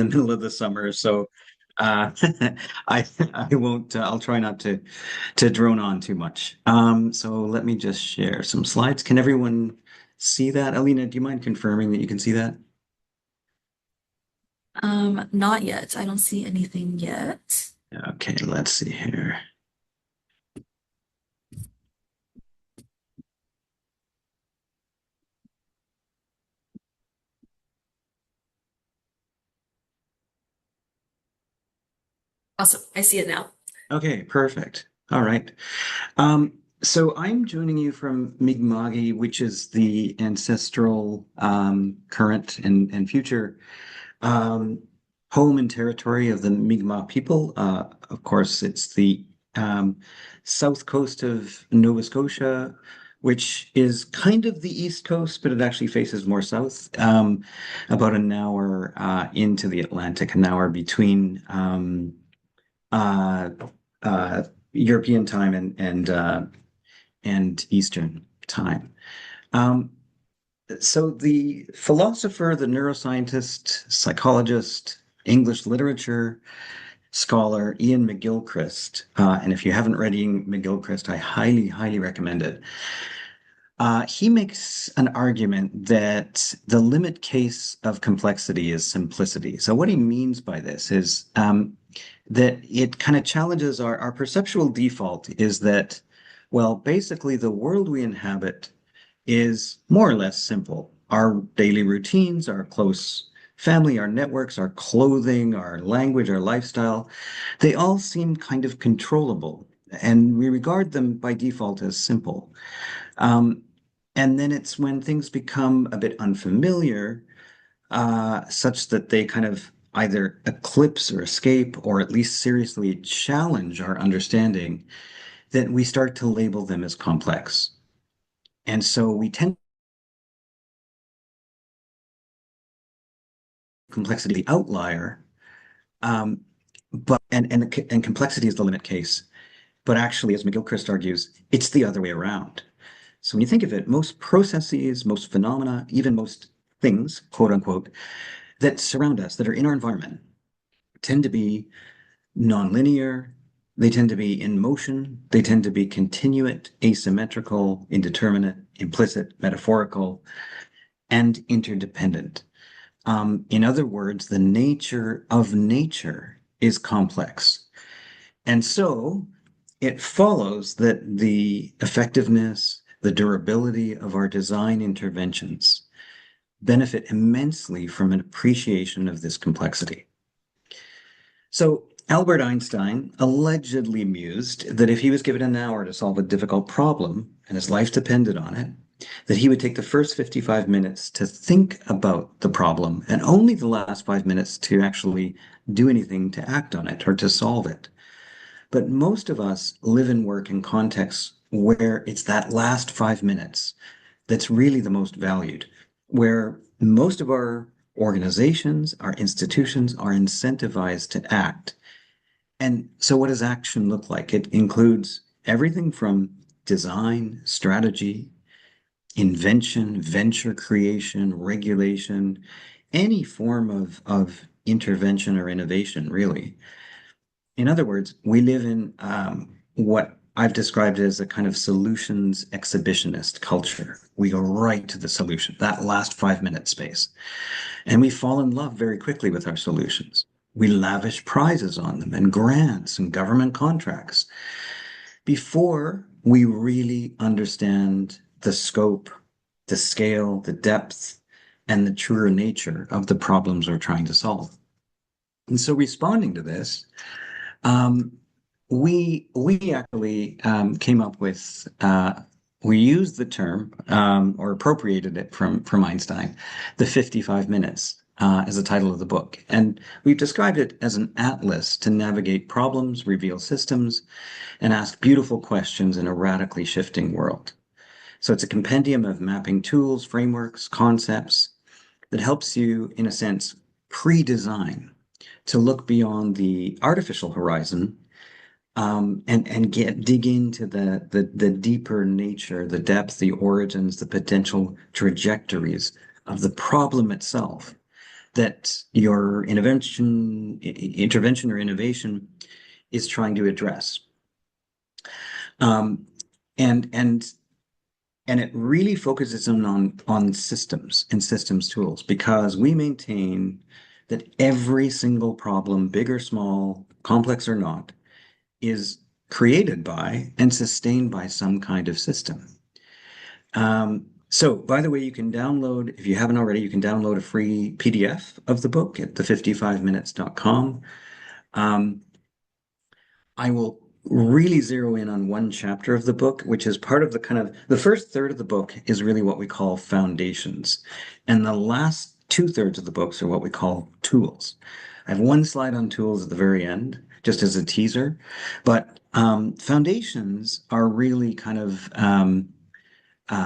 the middle of the summer, so uh, I won't. I'll try not to drone on too much. So let me just share some slides. Can everyone see that? Alina, do you mind confirming that you can see that? Not yet. I don't see anything yet. Okay, let's see here. Awesome. I see it now. Okay, perfect. All right. So I'm joining you from Mi'kma'ki, which is the ancestral, current and future um, home and territory of the Mi'kmaq people. Of course, it's the um, south coast of Nova Scotia, which is kind of the east coast, but it actually faces more south. About an hour into the Atlantic, an hour between uh, uh, European time and Eastern time. Um, so the philosopher, the neuroscientist, psychologist, English literature scholar Ian McGilchrist, and if you haven't read Ian McGilchrist, I highly, highly recommend it. He makes an argument that the limit case of complexity is simplicity. So what he means by this is that it kind of challenges our perceptual default is that, well, basically the world we inhabit is more or less simple. Our daily routines, our close family, our networks, our clothing, our language, our lifestyle, they all seem kind of controllable, and we regard them by default as simple. Um, and then it's when things become a bit unfamiliar, such that they kind of either eclipse or escape, or at least seriously challenge our understanding, that we start to label them as complex. And so we tend complexity the outlier, um, but and complexity is the limit case. But actually, as McGilchrist argues, it's the other way around. So when you think of it, most processes, most phenomena, even most things, quote unquote, that surround us, that are in our environment, tend to be nonlinear. They tend to be in motion. They tend to be continuate, asymmetrical, indeterminate, implicit, metaphorical, and interdependent. In other words, the nature of nature is complex. And so it follows that the effectiveness, the durability of our design interventions benefit immensely from an appreciation of this complexity. So Albert Einstein allegedly mused that if he was given an hour to solve a difficult problem and his life depended on it, that he would take the first 55 minutes to think about the problem and only the last 5 minutes to actually do anything to act on it or to solve it. But most of us live and work in contexts where it's that last 5 minutes that's really the most valued, where most of our organizations, our institutions are incentivized to act. And so, what does action look like? It includes everything from design, strategy, invention, venture creation, regulation, any form of intervention or innovation, really. In other words, we live in what I've described as a kind of solutions exhibitionist culture. We go right to the solution, that last 5 minute space. And we fall in love very quickly with our solutions. We lavish prizes on them and grants and government contracts before we really understand the scope, the scale, the depth, and the truer nature of the problems we're trying to solve. And so responding to this, um, we actually came up with we used the term or appropriated it from Einstein, the 55 minutes as the title of the book, and we've described it as an atlas to navigate problems, reveal systems, and ask beautiful questions in a radically shifting world. So it's a compendium of mapping tools, frameworks, concepts that helps you, in a sense, pre-design to look beyond the artificial horizon and get dig into the deeper nature, the depth, the origins, the potential trajectories of the problem itself, that your intervention or innovation is trying to address. Um, and and and it really focuses on systems and systems tools because we maintain that every single problem, big or small, complex or not, is created by and sustained by some kind of system. So, by the way, you can download, if you haven't already, you can download a free PDF of the book at the55minutes.com. Um, I will really zero in on one chapter of the book, which is part of the kind of the first third of the book is really what we call foundations. And the last two-thirds of the books are what we call tools. I have one slide on tools at the very end, just as a teaser. But foundations are really kind of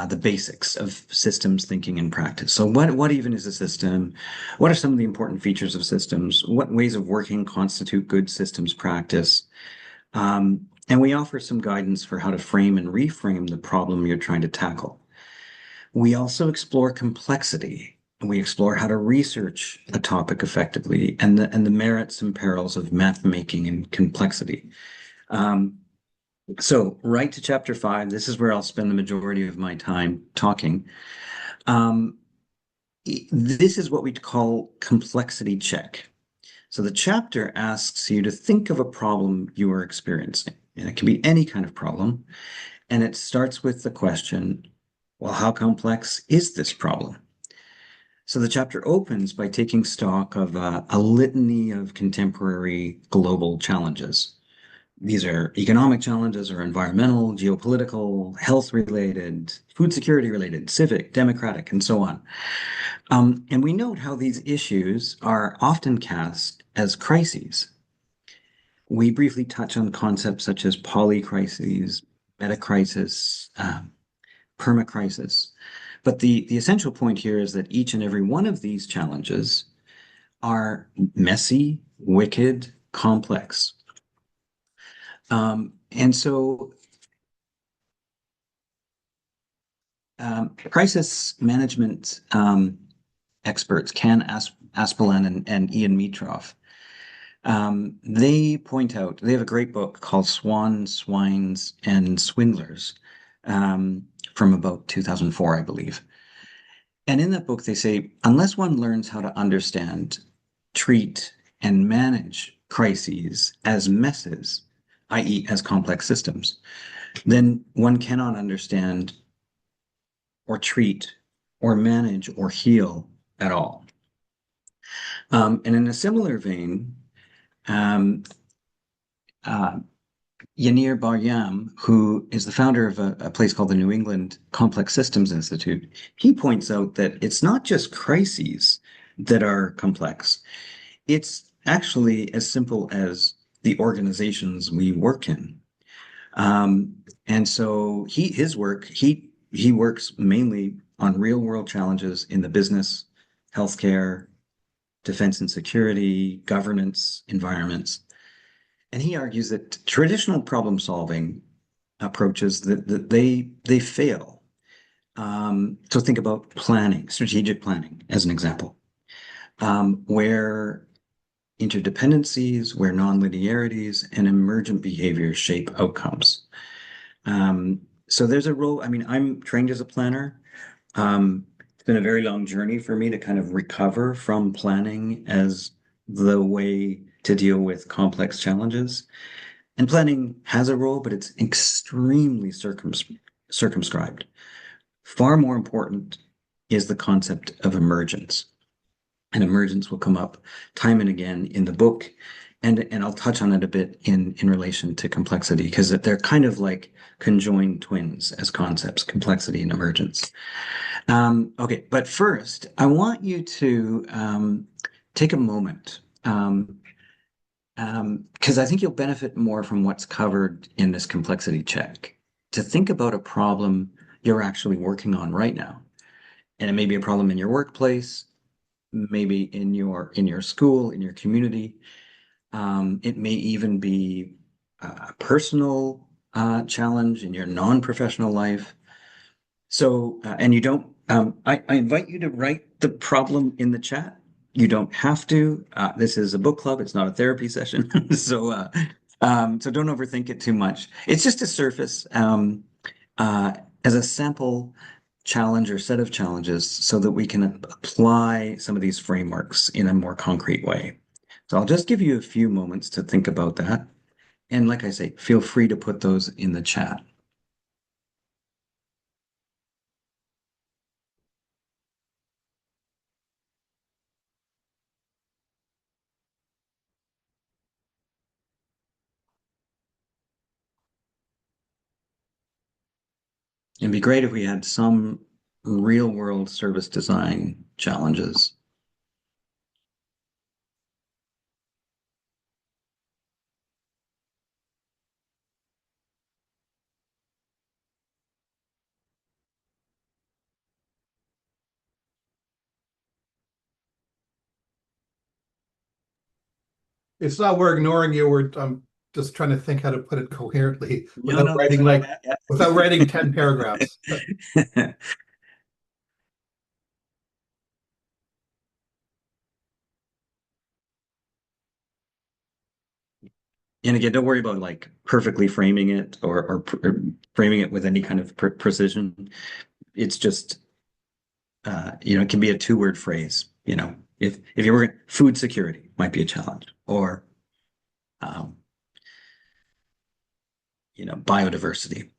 the basics of systems thinking and practice. So what even is a system? What are some of the important features of systems? What ways of working constitute good systems practice? And we offer some guidance for how to frame and reframe the problem you're trying to tackle. We also explore complexity. We explore how to research a topic effectively and the merits and perils of map making and complexity. Um, so right to chapter 5, this is where I'll spend the majority of my time talking. Um, this is what we call complexity check. So the chapter asks you to think of a problem you are experiencing, and it can be any kind of problem. And it starts with the question, well, how complex is this problem? So the chapter opens by taking stock of a litany of contemporary global challenges. These are economic challenges or environmental, geopolitical, health related, food security related, civic, democratic, and so on. And we note how these issues are often cast as crises. We briefly touch on concepts such as polycrises, metacrisis, permacrisis. But the essential point here is that each and every one of these challenges are messy, wicked, complex. And so crisis management experts, Ken Aspelan and Ian Mitroff, they point out, they have a great book called Swans, Swines, and Swindlers from about 2004, I believe. And in that book, they say, unless one learns how to understand, treat, and manage crises as messes, i.e., as complex systems, then one cannot understand or treat or manage or heal at all. And in a similar vein, um, uh, Yanir Bar-Yam, who is the founder of a place called the New England Complex Systems Institute, he points out that it's not just crises that are complex. It's actually as simple as the organizations we work in. And so he works mainly on real world challenges in the business, healthcare, defense and security, governance environments. And he argues that traditional problem solving approaches that they fail. So think about planning, strategic planning as an example, where interdependencies, where nonlinearities and emergent behaviors shape outcomes. So there's a role. I mean, I'm trained as a planner. It's been a very long journey for me to kind of recover from planning as the way to deal with complex challenges. And planning has a role, but it's extremely circumscribed. Far more important is the concept of emergence. And emergence will come up time and again in the book. And I'll touch on it a bit in relation to complexity, because they're kind of like conjoined twins as concepts, complexity and emergence. Okay, but first, I want you to take a moment because I think you'll benefit more from what's covered in this complexity check to think about a problem you're actually working on right now. And it may be a problem in your workplace, maybe in your school, in your community. It may even be a personal challenge in your non-professional life. So, and you don't, I invite you to write the problem in the chat. You don't have to. This is a book club. It's not a therapy session. So don't overthink it too much. It's just a surface uh, as a sample challenge or set of challenges so that we can apply some of these frameworks in a more concrete way. So I'll just give you a few moments to think about that. And like I say, feel free to put those in the chat. It'd be great if we had some real world service design challenges. It's not we're ignoring you. I'm just trying to think how to put it coherently No, no, that's without writing 10 paragraphs. And again, don't worry about like perfectly framing it or framing it with any kind of precision. It's just, it can be a two-word phrase. If you were food security might be a challenge, or um, biodiversity.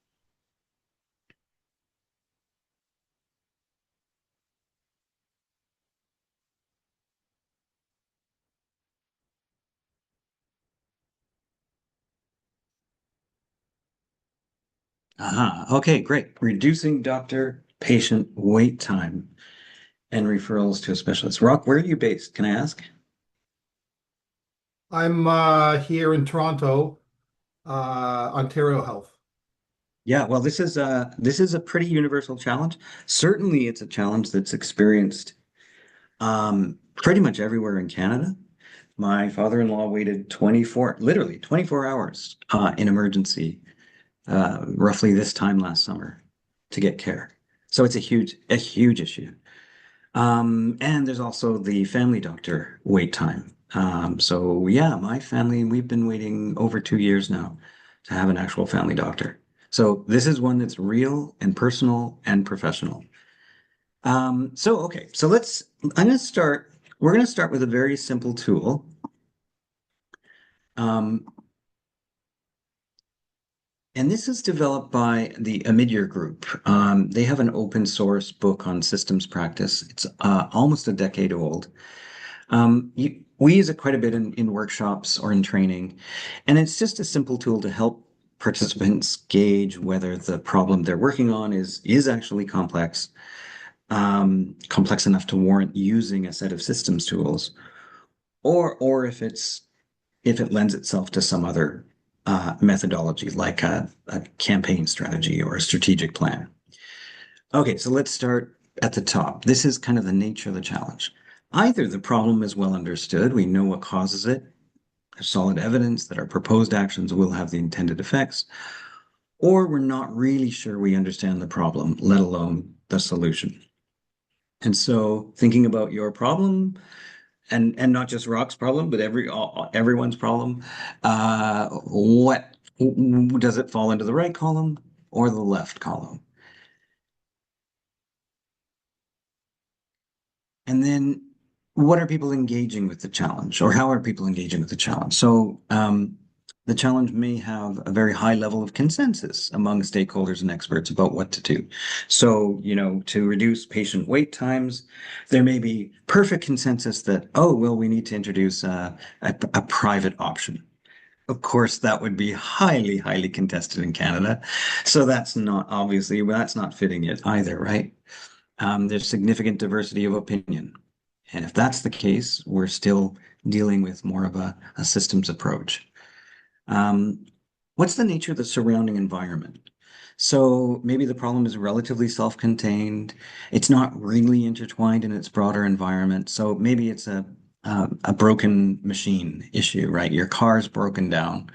Okay, great. Reducing doctor-patient wait time and referrals to a specialist. Rock, where are you based? Can I ask? I'm here in Toronto, Ontario Health. Yeah, well, this is a pretty universal challenge. Certainly, it's a challenge that's experienced pretty much everywhere in Canada. My father-in-law waited literally 24 hours in emergency, roughly this time last summer to get care. So it's a huge issue. And there's also the family doctor wait time. So yeah, my family, we've been waiting over 2 years now to have an actual family doctor. So this is one that's real and personal and professional. Okay, so we're going to start with a very simple tool. Um, and this is developed by the Amidyar Group. They have an open source book on systems practice. It's almost a decade old. We use it quite a bit in workshops or in training, and it's just a simple tool to help participants gauge whether the problem they're working on is actually complex enough to warrant using a set of systems tools, or if it lends itself to some other methodology, like a campaign strategy or a strategic plan. Okay, so let's start at the top. This is kind of the nature of the challenge. Either the problem is well understood, we know what causes it, there's solid evidence that our proposed actions will have the intended effects, or we're not really sure we understand the problem, let alone the solution. And so thinking about your problem, and not just Rock's problem, but everyone's problem. What does it fall into the right column or the left column? And then what are people engaging with the challenge, or how are people engaging with the challenge? So the challenge may have a very high level of consensus among stakeholders and experts about what to do. So, to reduce patient wait times, there may be perfect consensus that, oh, well, we need to introduce a private option. Of course, that would be highly, highly contested in Canada. So that's not fitting it either, right? There's significant diversity of opinion. And if that's the case, we're still dealing with more of a systems approach. Um, what's the nature of the surrounding environment? So maybe the problem is relatively self-contained. It's not really intertwined in its broader environment. So maybe it's a broken machine issue, right? Your car's broken down,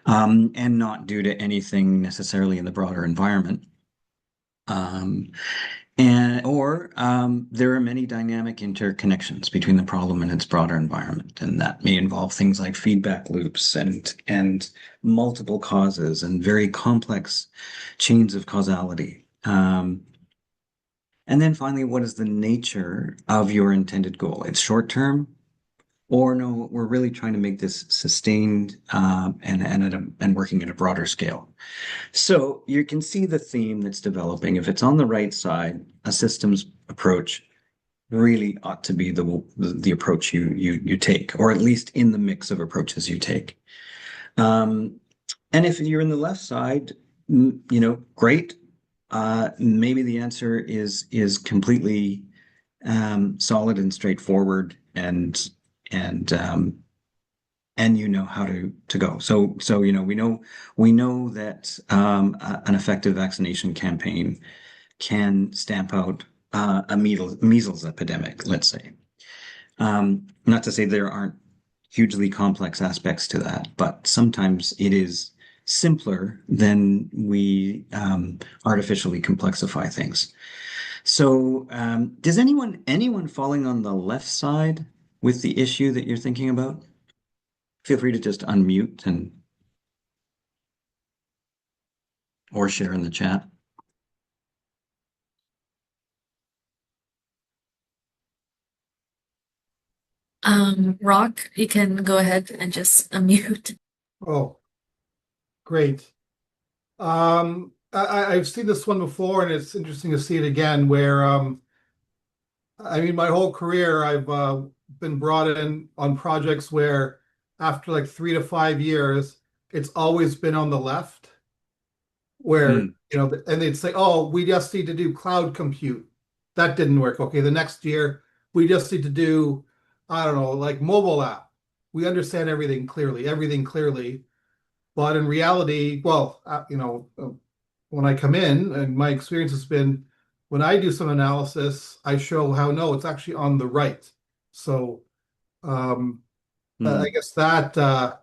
and not due to anything necessarily in the broader environment. Um, There are many dynamic interconnections between the problem and its broader environment, and that may involve things like feedback loops and multiple causes and very complex chains of causality. And then finally, what is the nature of your intended goal? It's short term, or no, we're really trying to make this sustained and working at a broader scale. So you can see the theme that's developing. If it's on the right side, a systems approach really ought to be the approach you take, or at least in the mix of approaches you take. And if you're in the left side, great. Maybe the answer is completely solid and straightforward, and and you know how to go. So we know that an effective vaccination campaign can stamp out a measles epidemic, let's say. Not to say there aren't hugely complex aspects to that, but sometimes it is simpler than we artificially complexify things. So, does anyone falling on the left side with the issue that you're thinking about? Feel free to just unmute and or share in the chat. Rock, you can go ahead and just unmute. Oh, great. I've seen this one before, and it's interesting to see it again. Where I mean, my whole career, I've been brought in on projects where, after like 3 to 5 years, it's always been on the left. Where Mm, and they'd say, "Oh, we just need to do cloud compute." That didn't work. Okay, the next year we just need to do, I don't know, like mobile app. We understand everything clearly. But in reality, well, when I come in, and my experience has been, when I do some analysis, I show how no, it's actually on the right. So um, I mm. guess that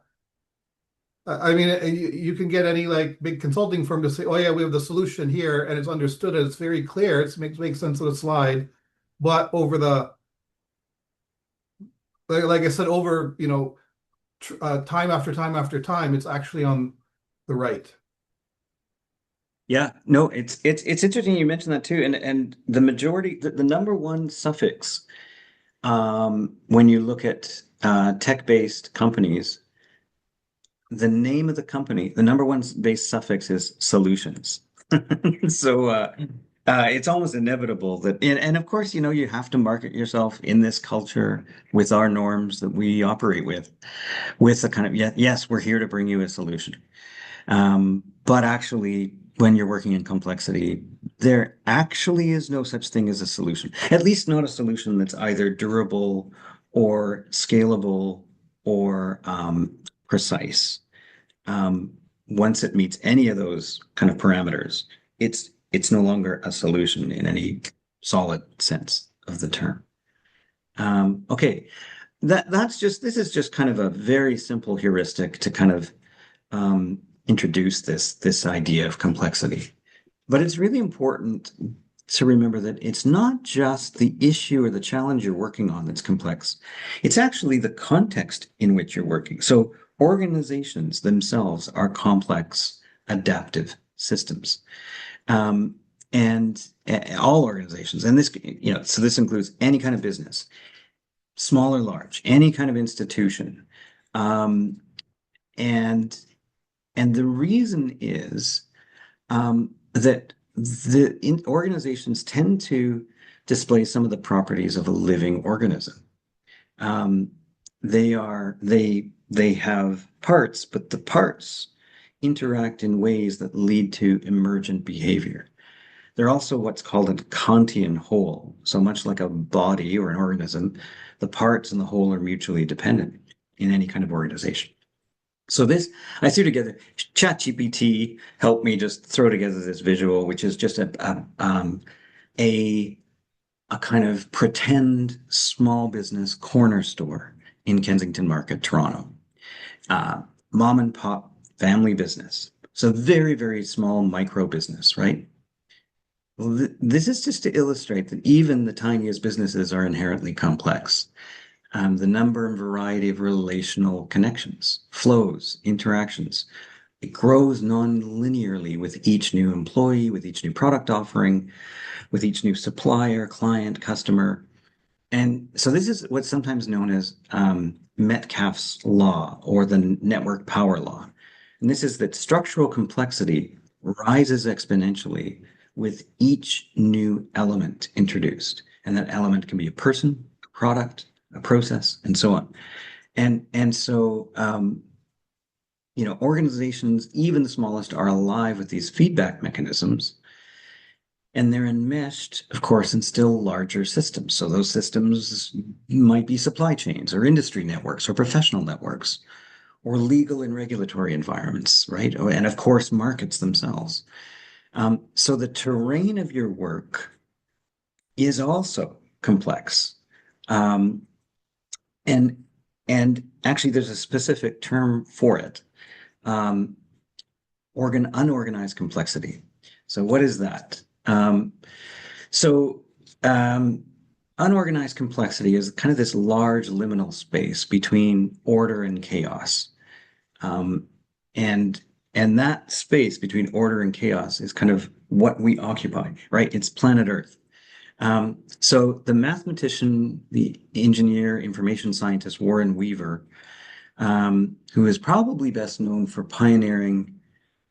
I mean, you can get any like big consulting firm to say, "Oh yeah, we have the solution here, and it's understood, and it's very clear. It makes sense of the slide." But over the like I said, over time after time after time, it's actually on the right. Yeah, no, it's interesting you mentioned that too, and the majority, the number one suffix when you look at tech-based companies, the name of the company, the number one base suffix is solutions. So it's almost inevitable that, and of course, you have to market yourself in this culture with our norms that we operate with the kind of, yeah, yes, we're here to bring you a solution. But actually, when you're working in complexity, there actually is no such thing as a solution, at least not a solution that's either durable or scalable or precise. Once it meets any of those kind of parameters, it's no longer a solution in any solid sense of the term. Okay, this is just kind of a very simple heuristic to kind of introduce this idea of complexity. But it's really important to remember that it's not just the issue or the challenge you're working on that's complex. It's actually the context in which you're working. So organizations themselves are complex, adaptive systems. Um, and all organizations, and so this includes any kind of business, small or large, any kind of institution. Um, and and the reason is that organizations tend to display some of the properties of a living organism. Um, they have parts, but the parts interact in ways that lead to emergent behavior. They're also what's called a Kantian whole. So much like a body or an organism, the parts and the whole are mutually dependent in any kind of organization. So this, I threw together, ChatGPT helped me just throw together this visual, which is just a, a kind of pretend small business corner store in Kensington Market, Toronto. Mom and pop family business. So very, very small micro business, right? Well, this is just to illustrate that even the tiniest businesses are inherently complex. The number and variety of relational connections, flows, interactions, it grows non-linearly with each new employee, with each new product offering, with each new supplier, client, customer. And so this is what's sometimes known as Metcalfe's law or the network power law. And this is that structural complexity rises exponentially with each new element introduced. And that element can be a person, a product, a process, and so on. And so organizations, even the smallest, are alive with these feedback mechanisms, and they're enmeshed, of course, in still larger systems. So those systems might be supply chains or industry networks or professional networks or legal and regulatory environments, right? And of course, markets themselves. So the terrain of your work is also complex. Um, and and actually, there's a specific term for it. Um, Unorganized complexity. So what is that? So unorganized complexity is kind of this large liminal space between order and chaos. Um, and and that space between order and chaos is kind of what we occupy, right? It's planet Earth. So the mathematician, the engineer, information scientist Warren Weaver, who is probably best known for pioneering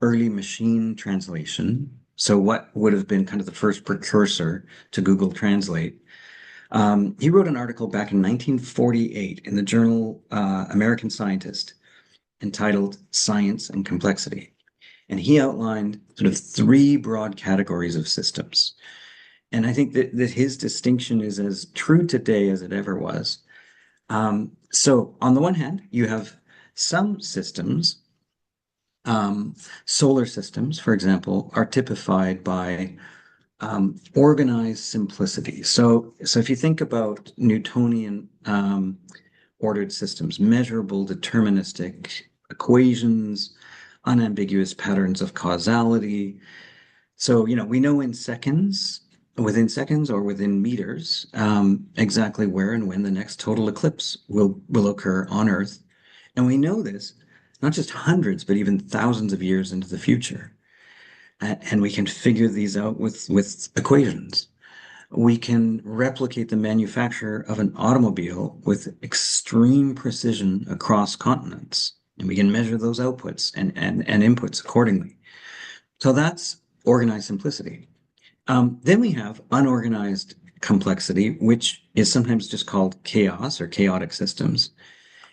early machine translation. So what would have been kind of the first precursor to Google Translate. He wrote an article back in 1948 in the journal American Scientist entitled Science and Complexity. And he outlined sort of three broad categories of systems. And I think that his distinction is as true today as it ever was. So on the one hand, you have some systems, solar systems, for example, are typified by organized simplicity. So if you think about Newtonian ordered systems, measurable, deterministic equations, unambiguous patterns of causality. So, we know within seconds or within meters, exactly where and when the next total eclipse will occur on Earth. And we know this not just hundreds, but even thousands of years into the future. And we can figure these out with equations. We can replicate the manufacture of an automobile with extreme precision across continents, and we can measure those outputs and inputs accordingly. So that's organized simplicity. Then we have unorganized complexity, which is sometimes just called chaos or chaotic systems.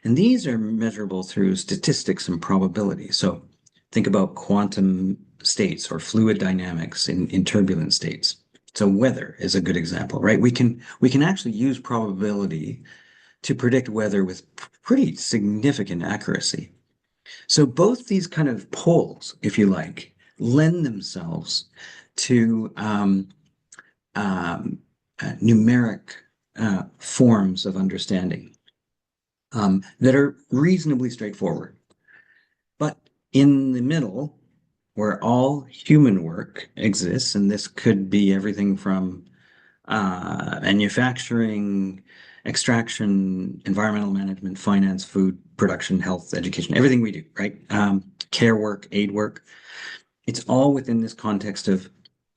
And these are measurable through statistics and probability. So think about quantum states or fluid dynamics in turbulent states. So weather is a good example, right? We can actually use probability to predict weather with pretty significant accuracy. So both these kind of poles, if you like, lend themselves to numeric forms of understanding that are reasonably straightforward. But in the middle, where all human work exists, and this could be everything from manufacturing, extraction, environmental management, finance, food production, health, education, everything we do, right? Care work, aid work. It's all within this context of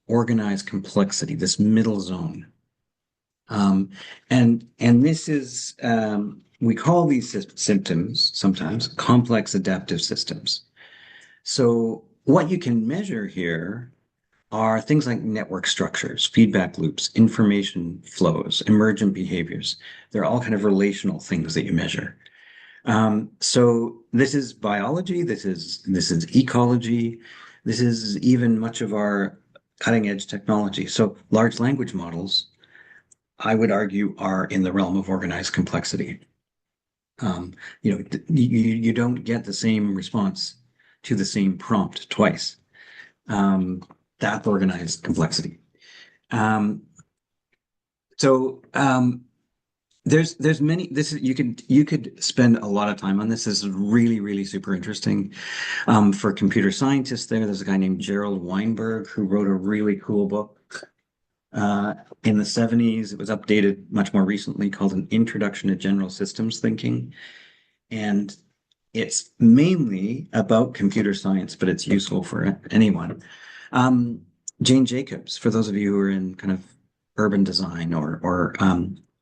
organized complexity, this middle zone. And this is, we call these symptoms sometimes complex adaptive systems. So what you can measure here are things like network structures, feedback loops, information flows, emergent behaviors. They're all kind of relational things that you measure. So this is biology, this is ecology, this is even much of our cutting edge technology. So large language models, I would argue, are in the realm of organized complexity. You don't get the same response to the same prompt twice. That's organized complexity. Um, so there's many. This is you could spend a lot of time on this. This is really super interesting. For computer scientists, there's a guy named Gerald Weinberg who wrote a really cool book Uh, in the 70s, it was updated much more recently, called An Introduction to General Systems Thinking. And it's mainly about computer science, but it's useful for anyone. Um, Jane Jacobs, for those of you who are in kind of urban design or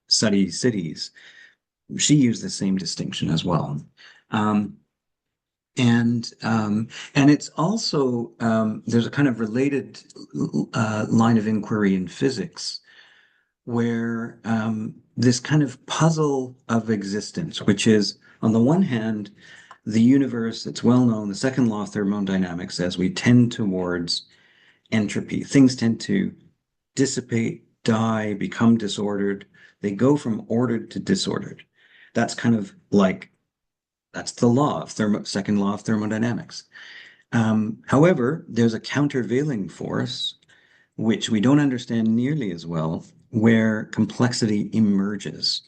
study cities, she used the same distinction as well. Um, and it's also there's a kind of related line of inquiry in physics where this kind of puzzle of existence, which is on the one hand, the universe, it's well known, the second law of thermodynamics says we tend towards entropy. Things tend to dissipate, die, become disordered. They go from ordered to disordered. That's kind of like that's the law of second law of thermodynamics. However, there's a countervailing force which we don't understand nearly as well, where complexity emerges.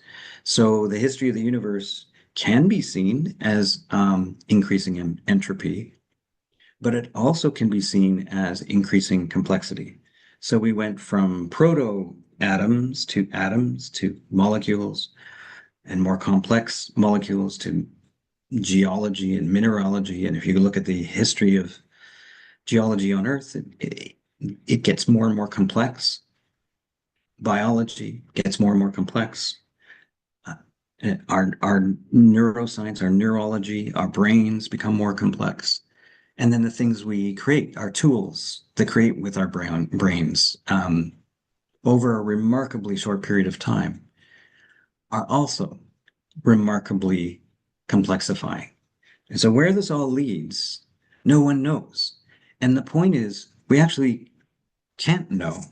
So the history of the universe can be seen as increasing in entropy, but it also can be seen as increasing complexity. So we went from proto atoms to molecules and more complex molecules to geology and mineralogy. And if you look at the history of geology on Earth, it gets more and more complex. Biology gets more and more complex. Uh, our neuroscience, our neurology, our brains become more complex. And then the things we create, our tools that create with our brains over a remarkably short period of time are also remarkably complexifying. And so where this all leads, no one knows. And the point is, we actually can't know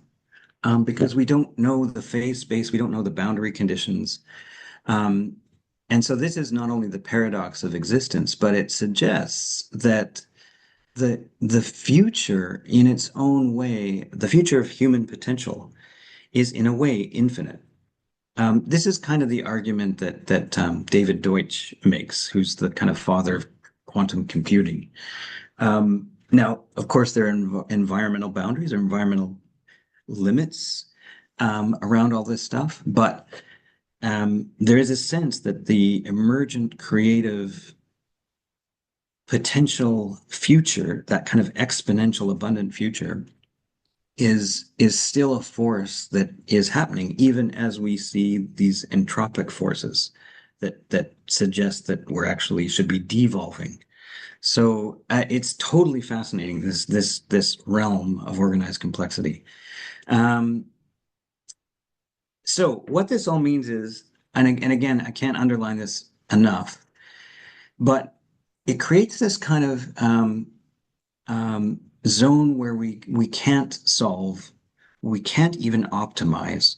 because we don't know the phase space, we don't know the boundary conditions. Um, and so this is not only the paradox of existence, but it suggests that the future in its own way, the future of human potential is in a way infinite. This is kind of the argument that David Deutsch makes, who's the kind of father of quantum computing. Now, of course, there are environmental boundaries or environmental limits around all this stuff, but there is a sense that the emergent creative potential future, that kind of exponential abundant future, is still a force that is happening, even as we see these entropic forces that suggest that we're actually should be devolving. So it's totally fascinating, this realm of organized complexity. Um, so what this all means is, and again, I can't underline this enough, but it creates this kind of zone where we can't solve, we can't even optimize.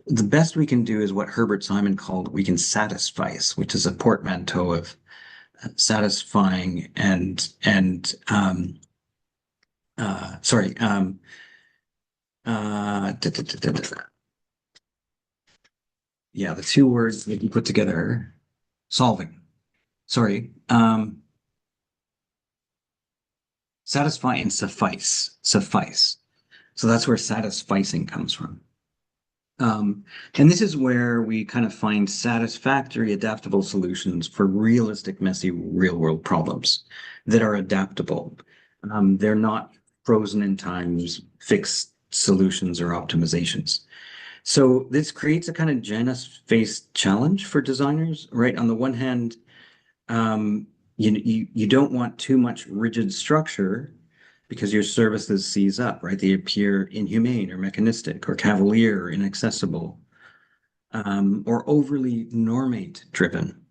The best we can do is what Herbert Simon called we can satisfice, which is a portmanteau of satisfying and sorry yeah, the two words that you put together, solving. Sorry, satisfy and suffice. So that's where satisficing comes from. And this is where we kind of find satisfactory, adaptable solutions for realistic, messy, real world problems that are adaptable. They're not frozen in times, fixed solutions or optimizations. So this creates a kind of Janus-faced challenge for designers, right? On the one hand, you don't want too much rigid structure because your services seize up, right? They appear inhumane or mechanistic or cavalier or inaccessible or overly normate driven.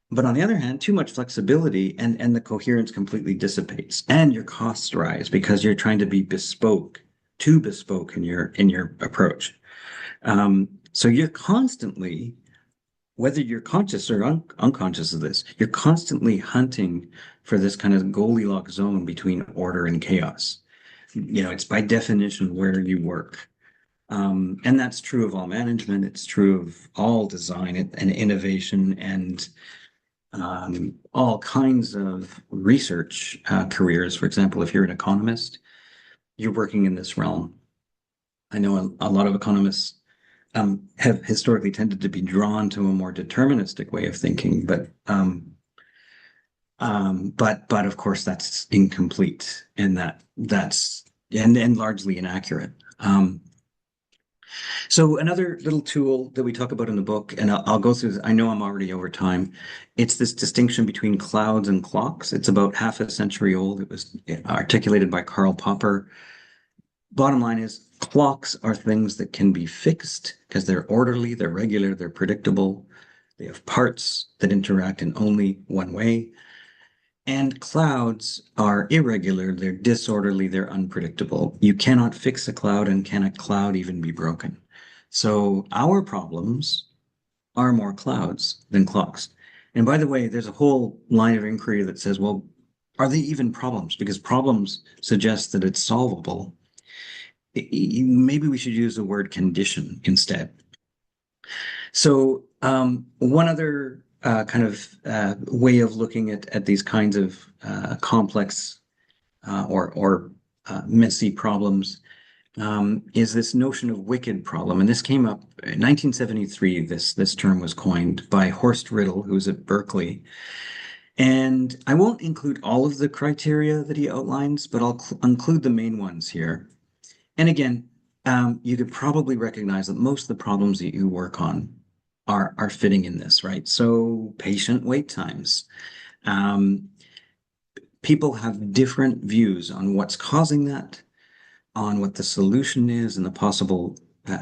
But on the other hand, too much flexibility and the coherence completely dissipates and your costs rise because you're trying to be bespoke, too bespoke in your approach. So you're constantly, whether you're conscious or unconscious of this, you're constantly hunting for this kind of Goldilocks zone between order and chaos. You know, it's by definition where you work. And that's true of all management. It's true of all design and innovation and all kinds of research careers. For example, if you're an economist, you're working in this realm. I know a lot of economists have historically tended to be drawn to a more deterministic way of thinking, but of course that's incomplete, and that's and largely inaccurate. So another little tool that we talk about in the book, and I'll go through this, I know I'm already over time. It's this distinction between clouds and clocks. It's about half a century old. It was articulated by Karl Popper. Bottom line is clocks are things that can be fixed because they're orderly, they're regular, they're predictable. They have parts that interact in only one way. And clouds are irregular, they're disorderly, they're unpredictable. You cannot fix a cloud, and can a cloud even be broken? So our problems are more clouds than clocks. And by the way, there's a whole line of inquiry that says, well, are they even problems? Because problems suggest that it's solvable. Maybe we should use the word condition instead. So one other kind of way of looking at these kinds of complex or messy problems is this notion of wicked problem. And this came up in 1973. This term was coined by Horst Riddle, who was at Berkeley. And I won't include all of the criteria that he outlines, but I'll include the main ones here. And again, you could probably recognize that most of the problems that you work on are fitting in this, right? So patient wait times. Um, People have different views on what's causing that, on what the solution is, and the possible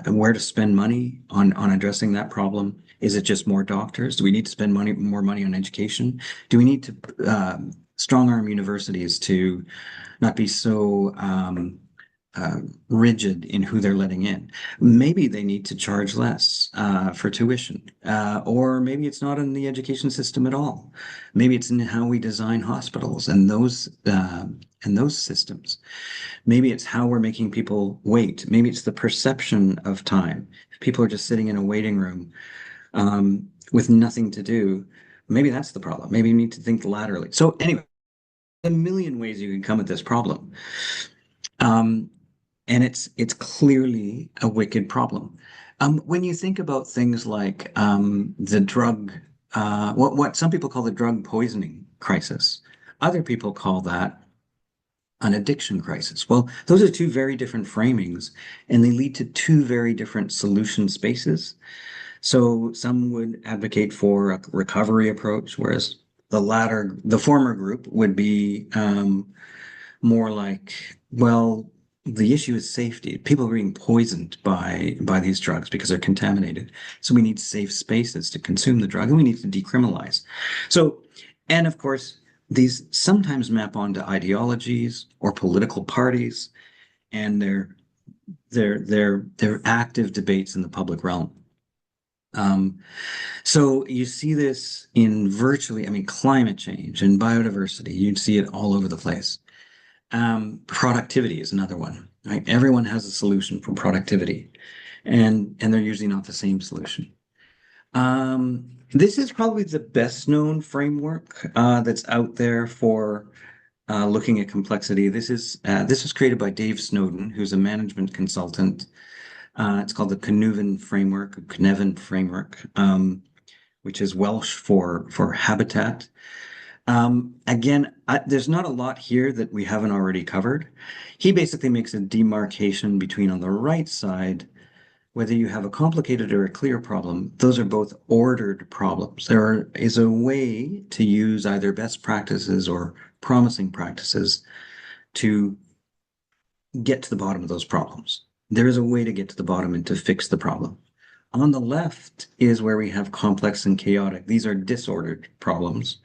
where to spend money on addressing that problem. Is it just more doctors? Do we need to spend more money on education? Do we need to strong arm universities to not be so rigid in who they're letting in? Maybe they need to charge less for tuition, or maybe it's not in the education system at all. Maybe it's in how we design hospitals and those systems. Maybe it's how we're making people wait. Maybe it's the perception of time. If people are just sitting in a waiting room with nothing to do, maybe that's the problem. Maybe you need to think laterally. So anyway, a million ways you can come at this problem. And it's clearly a wicked problem. When you think about things like the drug, what some people call the drug poisoning crisis, other people call that an addiction crisis. Well, those are two very different framings, and they lead to two very different solution spaces. So some would advocate for a recovery approach, whereas the former group would be more like, well, the issue is safety. People are being poisoned by these drugs because they're contaminated. So we need safe spaces to consume the drug, and we need to decriminalize. So, and of course, these sometimes map onto ideologies or political parties, and they're active debates in the public realm. So you see this in virtually, I mean, climate change and biodiversity. You'd see it all over the place. Productivity is another one, right? Everyone has a solution for productivity, and they're usually not the same solution. This is probably the best known framework that's out there for looking at complexity. This was created by Dave Snowden, who's a management consultant. It's called the Cynefin framework, which is Welsh for habitat. Again, there's not a lot here that we haven't already covered. He basically makes a demarcation between, on the right side, whether you have a complicated or a clear problem, those are both ordered problems. There is a way to use either best practices or promising practices to get to the bottom of those problems. There is a way to get to the bottom and to fix the problem. On the left is where we have complex and chaotic. These are disordered problems.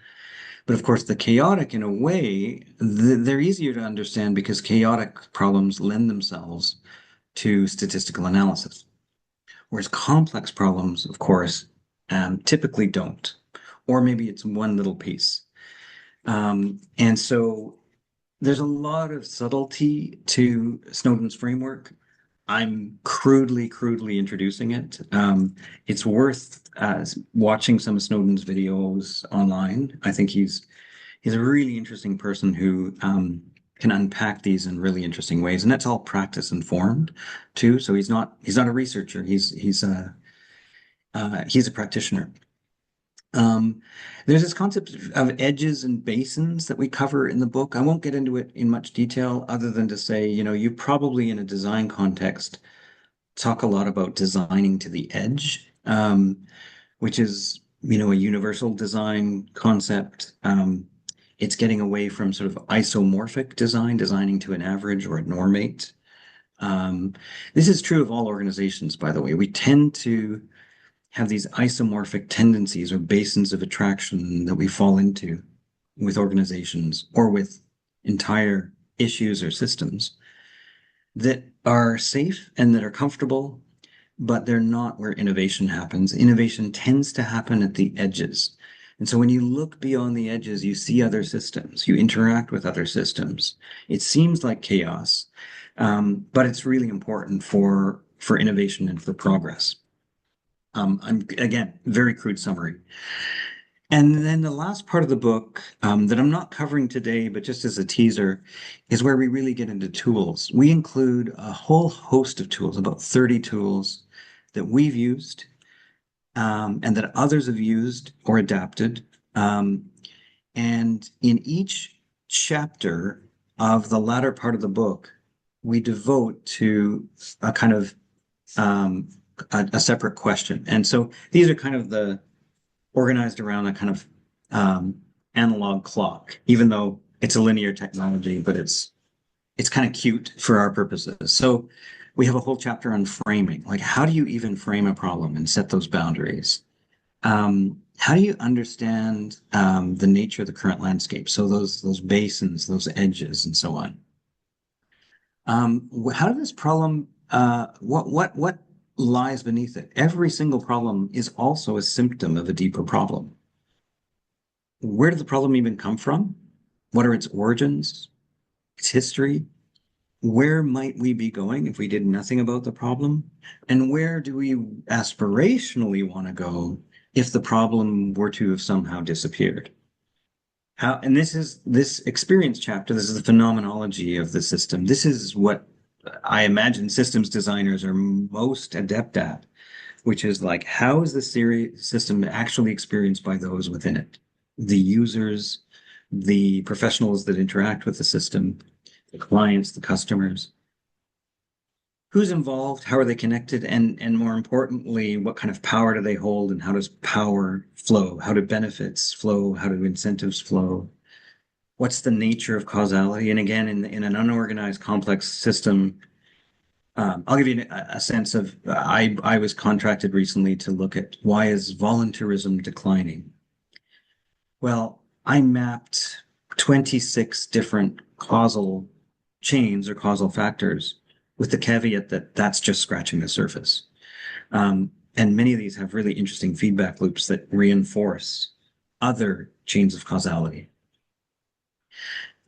But of course, the chaotic, in a way, they're easier to understand because chaotic problems lend themselves to statistical analysis. Whereas complex problems, of course, typically don't. Or maybe it's one little piece. And so there's a lot of subtlety to Snowden's framework. I'm crudely introducing it. It's worth watching some of Snowden's videos online. I think he's a really interesting person who can unpack these in really interesting ways, and that's all practice informed too. So he's not a researcher. He's a practitioner. Um, there's this concept of edges and basins that we cover in the book. I won't get into it in much detail other than to say, you probably in a design context talk a lot about designing to the edge, which is, a universal design concept. It's getting away from sort of isomorphic design, designing to an average or a normate. This is true of all organizations, by the way. We tend to have these isomorphic tendencies or basins of attraction that we fall into with organizations or with entire issues or systems that are safe and that are comfortable, but they're not where innovation happens. Innovation tends to happen at the edges. And so when you look beyond the edges, you see other systems, you interact with other systems. It seems like chaos, but it's really important for innovation and for progress. I'm again, very crude summary. And then the last part of the book that I'm not covering today, but just as a teaser, is where we really get into tools. We include a whole host of tools, about 30 tools that we've used and that others have used or adapted. And in each chapter of the latter part of the book, we devote to a kind of a separate question. And so these are kind of the organized around a kind of analog clock, even though it's a linear technology, but it's kind of cute for our purposes. So we have a whole chapter on framing, like how do you even frame a problem and set those boundaries? How do you understand the nature of the current landscape? So those basins, those edges, and so on. How does this problem? What lies beneath it? Every single problem is also a symptom of a deeper problem. Where did the problem even come from? What are its origins? Its history? Where might we be going if we did nothing about the problem? And where do we aspirationally want to go if the problem were to have somehow disappeared? And this experience chapter, this is the phenomenology of the system. This is what I imagine systems designers are most adept at, which is like, how is the system actually experienced by those within it? The users, the professionals that interact with the system, the clients, the customers. Who's involved? How are they connected? And more importantly, what kind of power do they hold? And how does power flow? How do benefits flow? How do incentives flow? What's the nature of causality? And again, in an unorganized, complex system, I'll give you a sense of, I was contracted recently to look at why is volunteerism declining? Well, I mapped 26 different causal chains or causal factors with the caveat that that's just scratching the surface. And many of these have really interesting feedback loops that reinforce other chains of causality.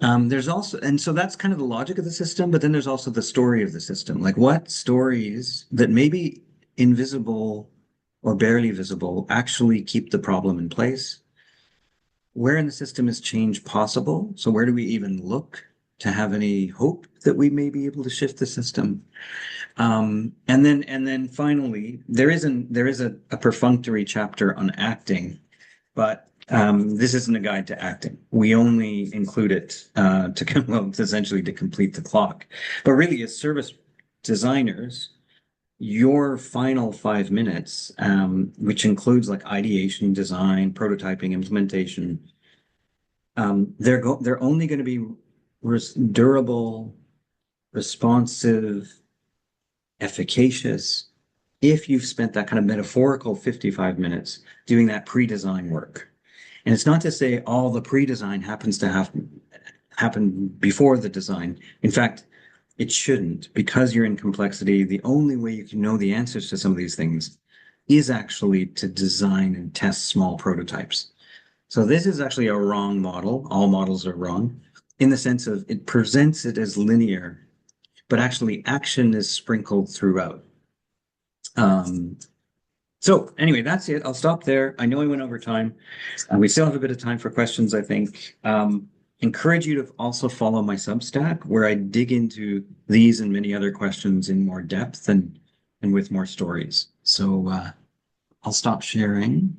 There's also, and so that's kind of the logic of the system, but then there's also the story of the system. Like what stories that may be invisible or barely visible actually keep the problem in place? Where in the system is change possible? So where do we even look to have any hope that we may be able to shift the system? And then finally, there is a perfunctory chapter on acting, but this isn't a guide to acting. We only include it essentially to complete the clock. But really, as service designers, your final 5 minutes, which includes like ideation, design, prototyping, implementation, they're only going to be durable, responsive, efficacious if you've spent that kind of metaphorical 55 minutes doing that pre-design work. And it's not to say all the pre-design happens to happen before the design. In fact, it shouldn't, because you're in complexity. The only way you can know the answers to some of these things is actually to design and test small prototypes. So this is actually a wrong model. All models are wrong in the sense of it presents it as linear, but actually action is sprinkled throughout. So anyway, that's it. I'll stop there. I know I went over time. We still have a bit of time for questions, I think. encourage you to also follow my Substack, where I dig into these and many other questions in more depth and with more stories. So I'll stop sharing.